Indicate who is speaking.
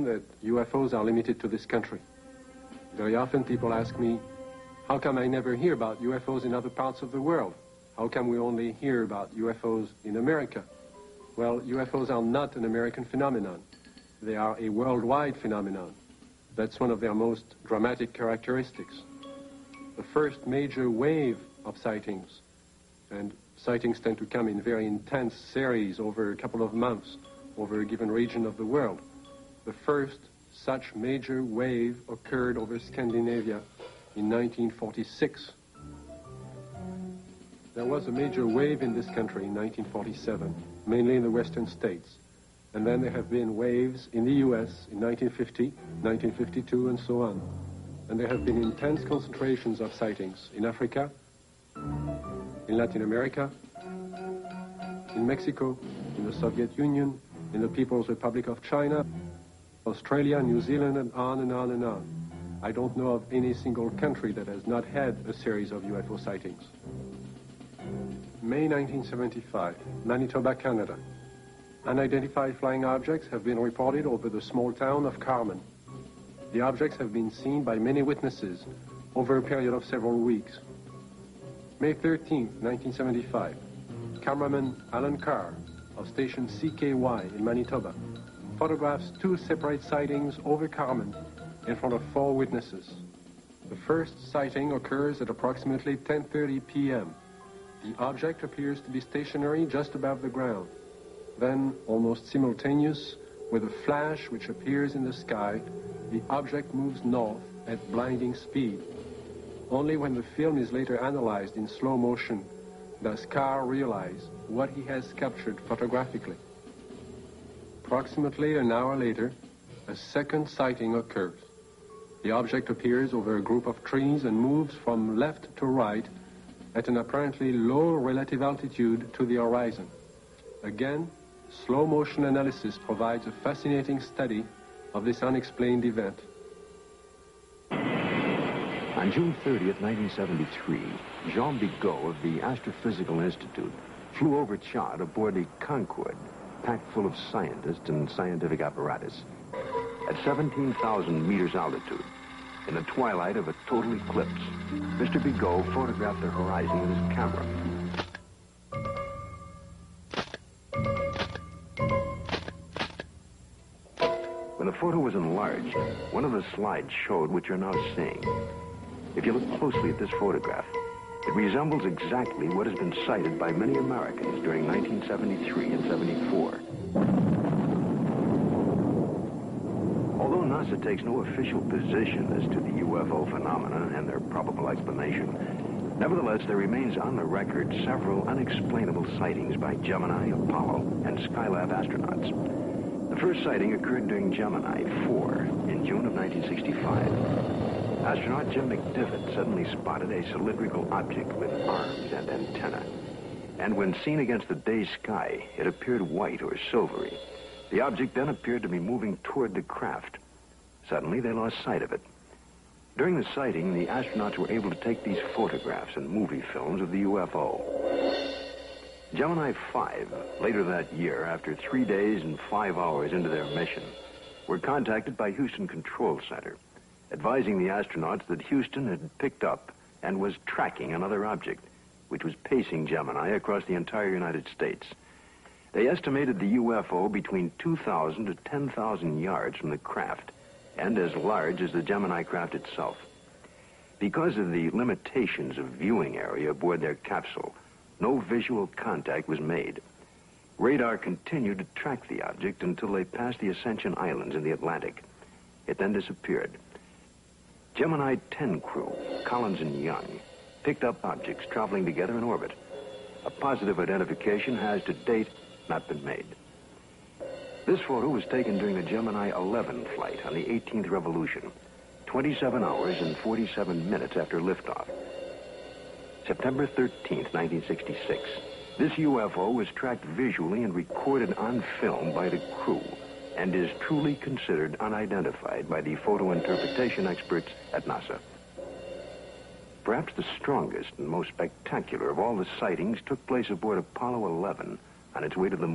Speaker 1: that UFOs are limited to this country. Very often people ask me, how come I never hear about UFOs in other parts of the world? How come we only hear about UFOs in America? Well, UFOs are not an American phenomenon. They are a worldwide phenomenon. That's one of their most dramatic characteristics. The first major wave of sightings, and sightings tend to come in very intense series over a couple of months over a given region of the world. The first such major wave occurred over Scandinavia in 1946. There was a major wave in this country in 1947, mainly in the western states. And then there have been waves in the US in 1950, 1952, and so on. And there have been intense concentrations of sightings in Africa, in Latin America, in Mexico, in the Soviet Union, in the People's Republic of China, Australia, New Zealand, and on and on and on. I don't know of any single country that has not had a series of UFO sightings. May 1975, Manitoba, Canada. Unidentified flying objects have been reported over the small town of Carmen. The objects have been seen by many witnesses over a period of several weeks. May 13, 1975, cameraman Alan Carr of station CKY in Manitoba photographs two separate sightings over Carmen in front of 4 witnesses. The first sighting occurs at approximately 10:30 p.m. The object appears to be stationary just above the ground. Then, almost simultaneous with a flash which appears in the sky, the object moves north at blinding speed. Only when the film is later analyzed in slow motion does Carr realize what he has captured photographically. Approximately an hour later, a second sighting occurs. The object appears over a group of trees and moves from left to right at an apparently low relative altitude to the horizon. Again, slow motion analysis provides a fascinating study of this unexplained event.
Speaker 2: On June 30th, 1973, Jean Bigot of the Astrophysical Institute flew over Chad aboard the Concorde, packed full of scientists and scientific apparatus. At 17,000 meters altitude, in the twilight of a total eclipse, Mr. Bigot photographed the horizon with his camera. When the photo was enlarged, one of the slides showed what you're now seeing. If you look closely at this photograph, it resembles exactly what has been cited by many Americans during 1973 and 74. Although NASA takes no official position as to the UFO phenomena and their probable explanation, nevertheless, there remains on the record several unexplainable sightings by Gemini, Apollo, and Skylab astronauts. The first sighting occurred during Gemini 4 in June of 1965. Astronaut Jim McDivitt suddenly spotted a cylindrical object with arms and antenna. And when seen against the day sky, it appeared white or silvery. The object then appeared to be moving toward the craft. Suddenly, they lost sight of it. During the sighting, the astronauts were able to take these photographs and movie films of the UFO. Gemini 5, later that year, after 3 days and 5 hours into their mission, were contacted by Houston Control Center, advising the astronauts that Houston had picked up and was tracking another object, which was pacing Gemini across the entire United States. They estimated the UFO between 2,000 to 10,000 yards from the craft, and as large as the Gemini craft itself. Because of the limitations of viewing area aboard their capsule, no visual contact was made. Radar continued to track the object until they passed the Ascension Islands in the Atlantic. It then disappeared. Gemini 10 crew, Collins and Young, picked up objects traveling together in orbit. A positive identification has, to date, not been made. This photo was taken during the Gemini 11 flight on the 18th revolution, 27 hours and 47 minutes after liftoff. September 13th, 1966. This UFO was tracked visually and recorded on film by the crew, and is truly considered unidentified by the photo interpretation experts at NASA. Perhaps the strongest and most spectacular of all the sightings took place aboard Apollo 11 on its way to the moon.